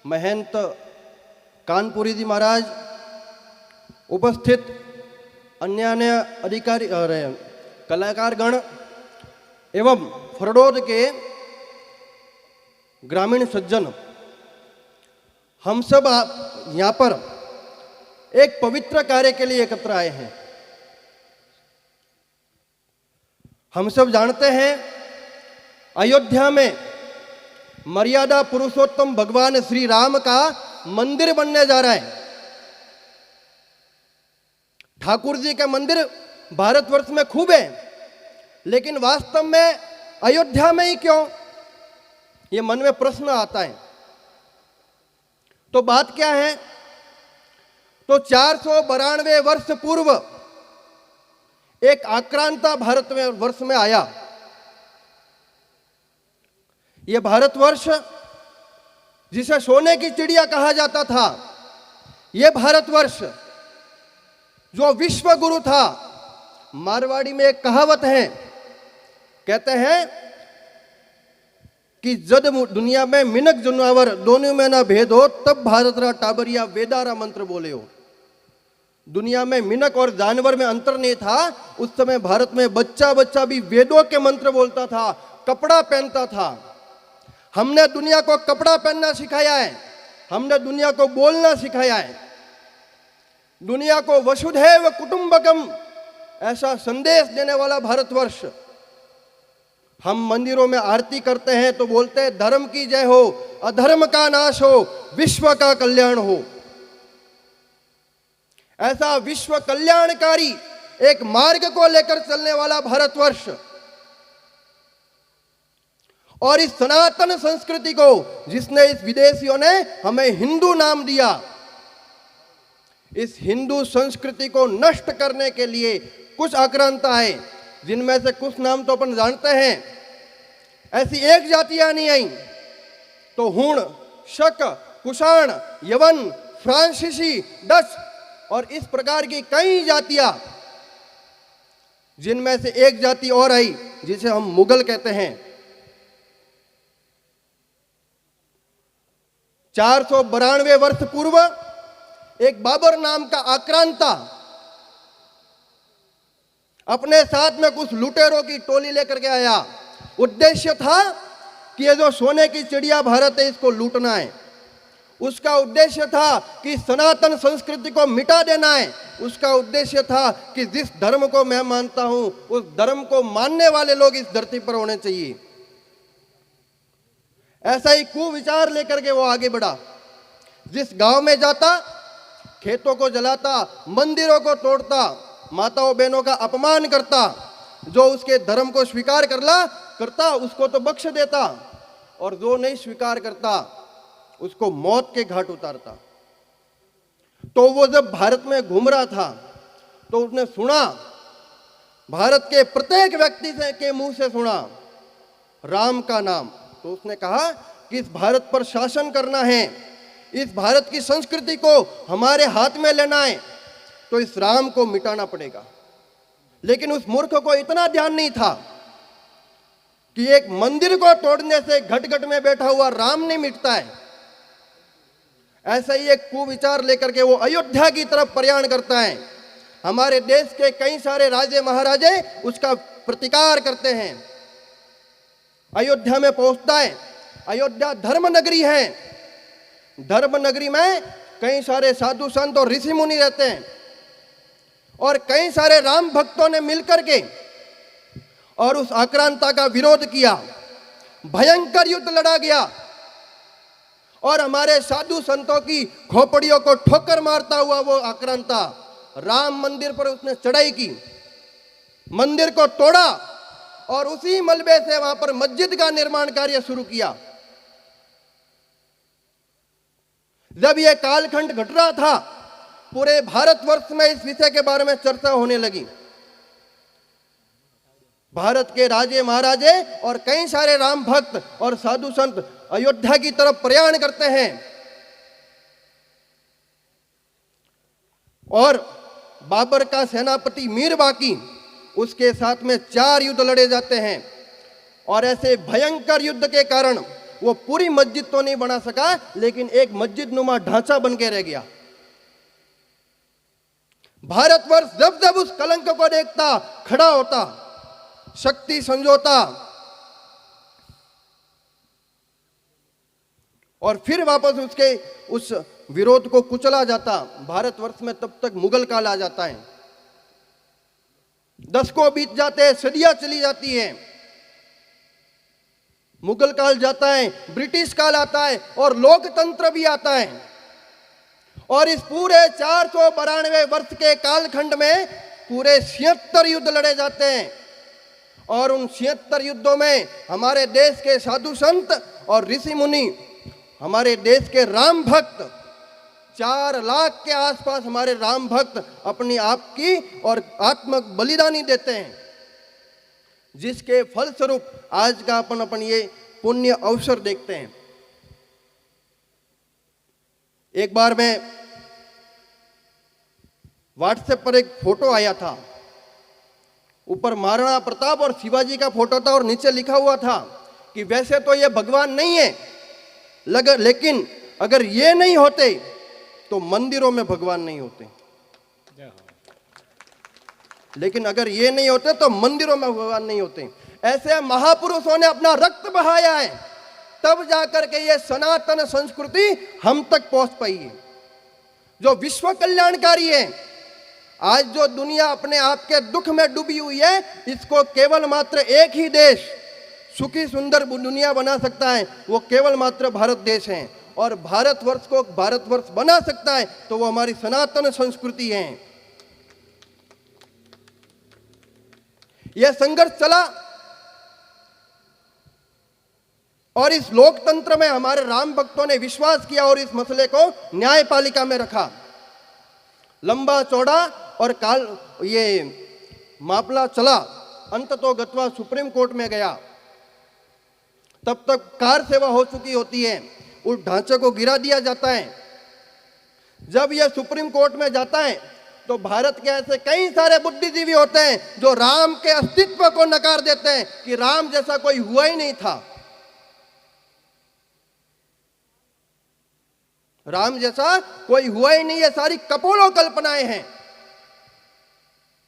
महंत कानपुरी जी महाराज, उपस्थित अन्य अधिकारी और कलाकारगण एवं फरडोद के ग्रामीण सज्जन, हम सब यहाँ पर एक पवित्र कार्य के लिए एकत्र आए हैं। हम सब जानते हैं अयोध्या में मर्यादा पुरुषोत्तम भगवान श्री राम का मंदिर बनने जा रहा है। ठाकुर जी के मंदिर भारतवर्ष में खूब है, लेकिन वास्तव में अयोध्या में ही क्यों, ये मन में प्रश्न आता है। तो बात क्या है, तो 492 वर्ष पूर्व एक आक्रांता भारत में वर्ष में आया। यह भारतवर्ष जिसे सोने की चिड़िया कहा जाता था, यह भारतवर्ष जो विश्व गुरु था। मारवाड़ी में एक कहावत है, कहते हैं कि जद दुनिया में मिनक जनावर दोनों में ना भेद हो, तब भारत रा टाबरिया वेदारा मंत्र बोले हो। दुनिया में मिनक और जानवर में अंतर नहीं था। उस समय भारत में बच्चा बच्चा भी वेदों के मंत्र बोलता था, कपड़ा पहनता था। हमने दुनिया को कपड़ा पहनना सिखाया है, हमने दुनिया को बोलना सिखाया है, दुनिया को वसुधैव कुटुंबकम ऐसा संदेश देने वाला भारतवर्ष। हम मंदिरों में आरती करते हैं तो बोलते हैं धर्म की जय हो, अधर्म का नाश हो, विश्व का कल्याण हो। ऐसा विश्व कल्याणकारी एक मार्ग को लेकर चलने वाला भारतवर्ष और इस सनातन संस्कृति को, जिसने इस विदेशियों ने हमें हिंदू नाम दिया, इस हिंदू संस्कृति को नष्ट करने के लिए कुछ आक्रांता है, जिनमें से कुछ नाम तो अपन जानते हैं। ऐसी एक जातियां नहीं आई तो हुण, शक, कुषाण, यवन, फ्रांसीसी, डच और इस प्रकार की कई जातियां, जिनमें से एक जाति और आई जिसे हम मुगल कहते हैं। 492 वर्ष पूर्व एक बाबर नाम का आक्रांता अपने साथ में कुछ लुटेरों की टोली लेकर के आया। उद्देश्य था कि ये जो सोने की चिड़िया भारत है, इसको लूटना है। उसका उद्देश्य था कि सनातन संस्कृति को मिटा देना है। उसका उद्देश्य था कि जिस धर्म को मैं मानता हूं, उस धर्म को मानने वाले लोग इस धरती पर होने चाहिए। ऐसा ही कुविचार लेकर के वो आगे बढ़ा। जिस गांव में जाता, खेतों को जलाता, मंदिरों को तोड़ता, माताओं बहनों का अपमान करता, जो उसके धर्म को स्वीकार करता उसको तो बख्श देता, और जो नहीं स्वीकार करता उसको मौत के घाट उतारता। तो वो जब भारत में घूम रहा था तो उसने सुना, भारत के प्रत्येक व्यक्ति से के मुंह से सुना राम का नाम। तो उसने कहा कि इस भारत पर शासन करना है, इस भारत की संस्कृति को हमारे हाथ में लेना है, तो इस राम को मिटाना पड़ेगा। लेकिन उस मूर्ख को इतना ध्यान नहीं था कि एक मंदिर को तोड़ने से घट घट में बैठा हुआ राम नहीं मिटता है। ऐसा ही एक कुविचार लेकर के वो अयोध्या की तरफ प्रयाण करता है। हमारे देश के कई सारे राजे महाराजे उसका प्रतिकार करते हैं। अयोध्या में पहुंचता है। अयोध्या धर्म नगरी है। धर्म नगरी में कई सारे साधु संत और ऋषि मुनि रहते हैं, और कई सारे राम भक्तों ने मिलकर के और उस आक्रांता का विरोध किया। भयंकर युद्ध लड़ा गया और हमारे साधु संतों की खोपड़ियों को ठोकर मारता हुआ वो आक्रांता राम मंदिर पर उसने चढ़ाई की, मंदिर को तोड़ा और उसी मलबे से वहां पर मस्जिद का निर्माण कार्य शुरू किया। जब यह कालखंड घट रहा था, पूरे भारतवर्ष में इस विषय के बारे में चर्चा होने लगी। भारत के राजे महाराजे और कई सारे राम भक्त और साधु संत अयोध्या की तरफ प्रयाण करते हैं, और बाबर का सेनापति मीर बाकी उसके साथ में 4 युद्ध लड़े जाते हैं। और ऐसे भयंकर युद्ध के कारण वो पूरी मस्जिद तो नहीं बना सका, लेकिन एक मस्जिद नुमा ढांचा बन के रह गया। भारतवर्ष जब जब उस कलंक को देखता, खड़ा होता, शक्ति संजोता और फिर वापस उसके उस विरोध को कुचला जाता। भारतवर्ष में तब तक मुगल काल आ जाता है, दशकों बीत जाते हैं, सदियां चली जाती हैं, मुगल काल जाता है, ब्रिटिश काल आता है और लोकतंत्र भी आता है। और इस पूरे 492 वर्ष के कालखंड में पूरे 76 युद्ध लड़े जाते हैं और उन 76 युद्धों में हमारे देश के साधु संत और ऋषि मुनि, हमारे देश के राम भक्त, 4 लाख के आसपास हमारे राम भक्त अपनी आप की और आत्मक बलिदानी देते हैं, जिसके फलस्वरूप आज का अपन ये पुण्य अवसर देखते हैं। एक बार मैं व्हाट्सएप पर एक फोटो आया था, ऊपर महाराणा प्रताप और शिवाजी का फोटो था और नीचे लिखा हुआ था कि वैसे तो ये भगवान नहीं है, लेकिन अगर ये नहीं होते तो मंदिरों में भगवान नहीं होते, लेकिन अगर ये नहीं होते तो मंदिरों में भगवान नहीं होते। ऐसे महापुरुषों ने अपना रक्त बहाया है, तब जाकर के ये सनातन संस्कृति हम तक पहुंच पाई है, जो विश्व कल्याणकारी है। आज जो दुनिया अपने आप के दुख में डूबी हुई है, इसको केवल मात्र एक ही देश सुखी सुंदर दुनिया बना सकता है, वो केवल मात्र भारत देश है। और भारतवर्ष को भारतवर्ष बना सकता है तो वो हमारी सनातन संस्कृति है। यह संघर्ष चला और इस लोकतंत्र में हमारे राम भक्तों ने विश्वास किया और इस मसले को न्यायपालिका में रखा। लंबा चौड़ा और काल ये मामला चला, अंततोगत्वा सुप्रीम कोर्ट में गया। तब तक कार सेवा हो चुकी होती है, उस ढांचे को गिरा दिया जाता है। जब यह सुप्रीम कोर्ट में जाता है तो भारत के ऐसे कई सारे बुद्धिजीवी होते हैं जो राम के अस्तित्व को नकार देते हैं कि राम जैसा कोई हुआ ही नहीं था, राम जैसा कोई हुआ ही नहीं, ये सारी कपोलो कल्पनाएं हैं।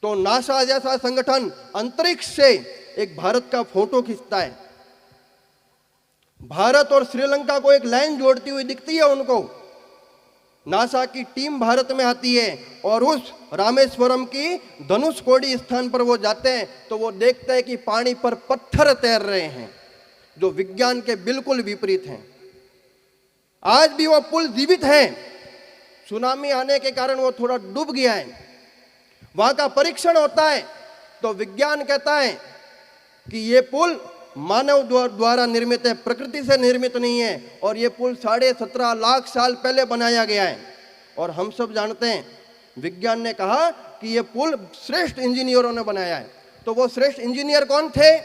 तो नासा जैसा संगठन अंतरिक्ष से एक भारत का फोटो खींचता है, भारत और श्रीलंका को एक लाइन जोड़ती हुई दिखती है उनको। नासा की टीम भारत में आती है और उस रामेश्वरम की धनुषकोडी स्थान पर वो जाते हैं तो वो देखते हैं कि पानी पर पत्थर तैर रहे हैं, जो विज्ञान के बिल्कुल विपरीत हैं। आज भी वो पुल जीवित है, सुनामी आने के कारण वो थोड़ा डूब गया है। वहां का परीक्षण होता है तो विज्ञान कहता है कि ये पुल मानव द्वारा निर्मित है, प्रकृति से निर्मित नहीं है, और ये पुल 17.5 लाख साल पहले बनाया गया है। और हम सब जानते हैं, विज्ञान ने कहा कि ये पुल श्रेष्ठ इंजीनियरों ने बनाया है। तो वो श्रेष्ठ इंजीनियर कौन थे?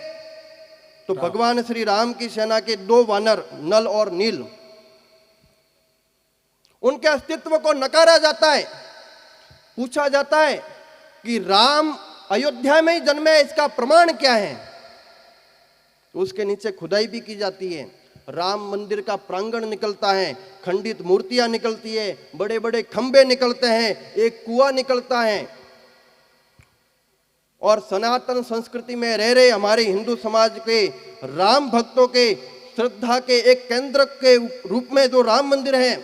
तो भगवान श्री राम की सेना के 2 वानर नल और नील, उनके अस्तित्व को नकारा जाता है। पूछा जाता है कि राम अयोध्या में ही जन्मे, इसका प्रमाण क्या है? तो उसके नीचे खुदाई भी की जाती है। राम मंदिर का प्रांगण निकलता है, खंडित मूर्तियां निकलती है, बड़े बड़े खंबे निकलते हैं, एक कुआं निकलता है। और सनातन संस्कृति में रह रहे हमारे हिंदू समाज के राम भक्तों के श्रद्धा के एक केंद्र के रूप में जो राम मंदिर है,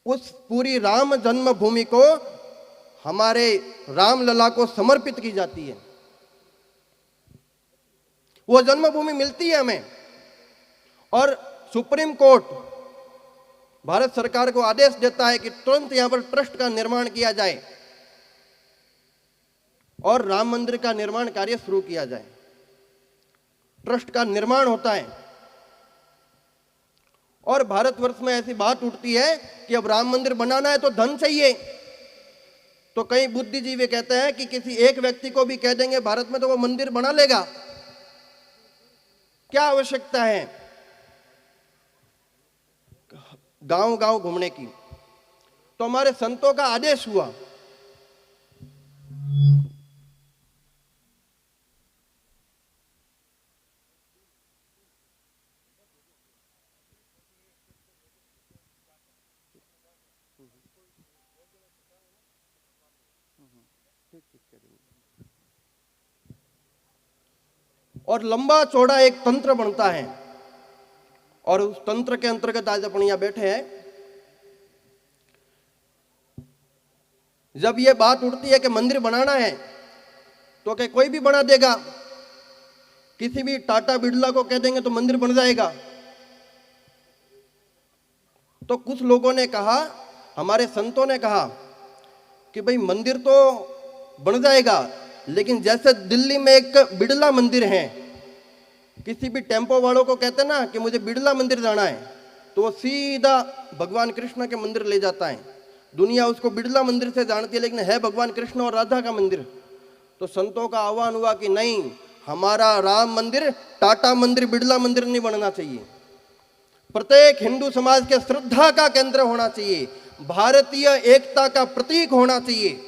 उस पूरी राम जन्मभूमि को हमारे रामलला को समर्पित की जाती है। वो जन्मभूमि मिलती है हमें। और सुप्रीम कोर्ट भारत सरकार को आदेश देता है कि तुरंत यहां पर ट्रस्ट का निर्माण किया जाए और राम मंदिर का निर्माण कार्य शुरू किया जाए। ट्रस्ट का निर्माण होता है और भारतवर्ष में ऐसी बात उठती है कि अब राम मंदिर बनाना है तो धन चाहिए। तो कई बुद्धिजीवी कहते हैं कि किसी एक व्यक्ति को भी कह देंगे भारत में तो वो मंदिर बना लेगा, क्या आवश्यकता है गांव गांव घूमने की। तो हमारे संतों का आदेश हुआ और लंबा चौड़ा एक तंत्र बनता है, और उस तंत्र के अंतर्गत आज अपन यहां बैठे हैं। जब ये बात उठती है कि मंदिर बनाना है तो क्या कोई भी बना देगा? किसी भी टाटा बिरला को कह देंगे तो मंदिर बन जाएगा? तो कुछ लोगों ने कहा, हमारे संतों ने कहा कि भाई मंदिर तो बन जाएगा, लेकिन जैसे दिल्ली में एक बिरला मंदिर है, किसी भी टेम्पो वालों को कहते ना कि मुझे बिरला मंदिर जाना है, तो वो सीधा भगवान कृष्ण के मंदिर ले जाता है। दुनिया उसको बिरला मंदिर से जानती है, लेकिन है भगवान कृष्ण और राधा का मंदिर। तो संतों का आह्वान हुआ कि नहीं, हमारा राम मंदिर टाटा मंदिर बिरला मंदिर नहीं बनना चाहिए। प्रत्येक हिंदू समाज के श्रद्धा का केंद्र होना चाहिए, भारतीय एकता का प्रतीक होना चाहिए।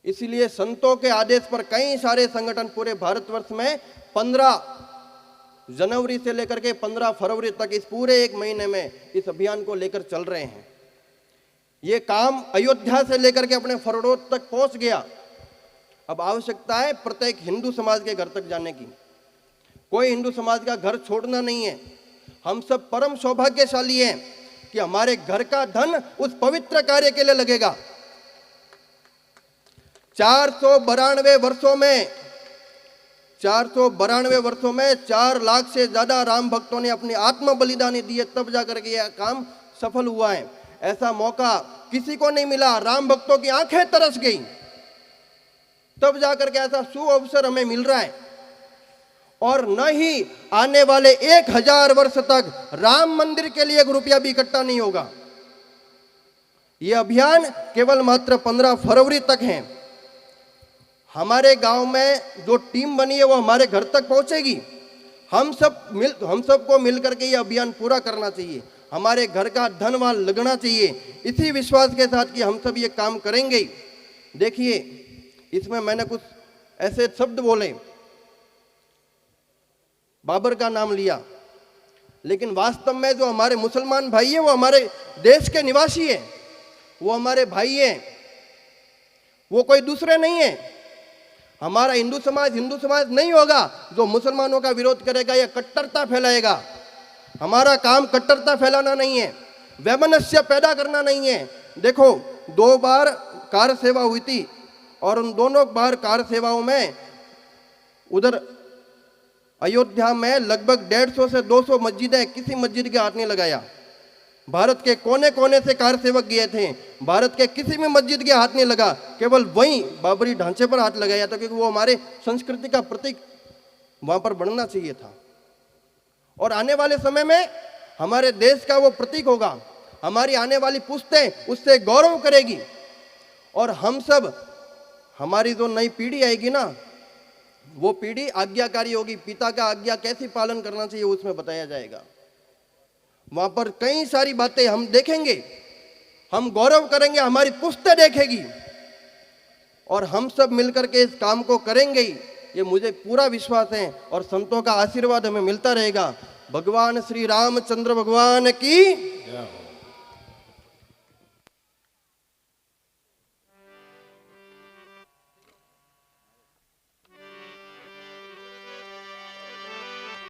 इसलिए संतों के आदेश पर कई सारे संगठन पूरे भारतवर्ष में 15 जनवरी से लेकर के 15 फरवरी तक, इस पूरे एक महीने में इस अभियान को लेकर चल रहे हैं। ये काम अयोध्या से लेकर के अपने फरवरी तक पहुंच गया। अब आवश्यकता है प्रत्येक हिंदू समाज के घर तक जाने की। कोई हिंदू समाज का घर छोड़ना नहीं है। हम सब परम सौभाग्यशाली हैं कि हमारे घर का धन उस पवित्र कार्य के लिए लगेगा। 492 वर्षों में 4 लाख से ज्यादा राम भक्तों ने अपनी आत्म बलिदानी दिए, तब जाकर के यह काम सफल हुआ है। ऐसा मौका किसी को नहीं मिला। राम भक्तों की आंखें तरस गई, तब जाकर के ऐसा सुअवसर हमें मिल रहा है। और न ही आने वाले 1000 वर्ष तक राम मंदिर के लिए 1 रुपया भी इकट्ठा नहीं होगा। यह अभियान केवल मात्र 15 फरवरी तक है। हमारे गांव में जो टीम बनी है वो हमारे घर तक पहुंचेगी। हम सबको मिलकर के ये अभियान पूरा करना चाहिए। हमारे घर का धन वहां लगना चाहिए, इसी विश्वास के साथ कि हम सब ये काम करेंगे। देखिए, इसमें मैंने कुछ ऐसे शब्द बोले, बाबर का नाम लिया, लेकिन वास्तव में जो हमारे मुसलमान भाई है वो हमारे देश के निवासी है, वो हमारे भाई हैं, वो कोई दूसरे नहीं है। हमारा हिंदू समाज नहीं होगा जो मुसलमानों का विरोध करेगा या कट्टरता फैलाएगा। हमारा काम कट्टरता फैलाना नहीं है, वैमनस्य पैदा करना नहीं है। देखो, 2 बार कार सेवा हुई थी, और उन दोनों बार कार सेवाओं में उधर अयोध्या में लगभग 150 से 200 मस्जिदें, किसी मस्जिद के हाथ नहीं लगाया। भारत के कोने कोने से कार सेवक गए थे, भारत के किसी भी मस्जिद के हाथ नहीं लगा, केवल वहीं बाबरी ढांचे पर हाथ लगाया था, क्योंकि वो हमारे संस्कृति का प्रतीक वहां पर बनना चाहिए था। और आने वाले समय में हमारे देश का वो प्रतीक होगा। हमारी आने वाली पुश्तें उससे गौरव करेगी, और हम सब, हमारी जो नई पीढ़ी आएगी ना, वो पीढ़ी आज्ञाकारी होगी। पिता का आज्ञा कैसे पालन करना चाहिए उसमें बताया जाएगा। वहां पर कई सारी बातें हम देखेंगे, हम गौरव करेंगे, हमारी पुश्तें देखेगी, और हम सब मिलकर के इस काम को करेंगे ही, ये मुझे पूरा विश्वास है। और संतों का आशीर्वाद हमें मिलता रहेगा। भगवान श्री रामचंद्र भगवान की